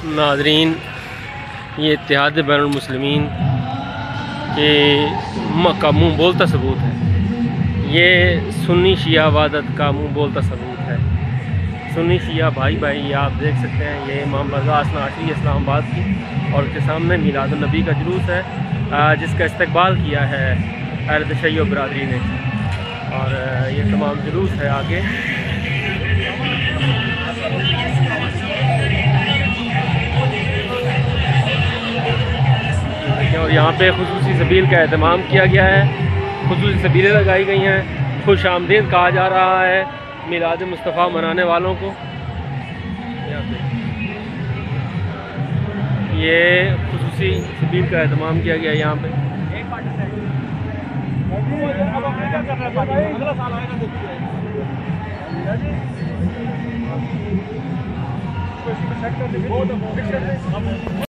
नाज़रीन, ये इत्तेहाद बैनुल मुस्लिमीन के का मुँह बोलता सबूत है। ये सुन्नी शिया वादत का मुँह बोलता सबूत है। सुन्नी शिया भाई भाई ये आप देख सकते हैं, ये इमाम बारगाह असना आशरी इस्लामाबाद की, और उसके सामने मिलादुन नबी का जुलूस है जिसका इस्तकबाल किया है अहले तशय्युअ बरादरी ने। और ये तमाम जुलूस है आगे। और यहाँ पे खुसूसी सबील का एहतमाम किया गया है, खुसूसी सबीलें लगाई गई हैं, खुश आमदीद कहा जा रहा है मिलाद मुस्तफ़ा मनाने वालों को। ये खुसूसी सबील का एहतमाम किया गया है यहाँ पे।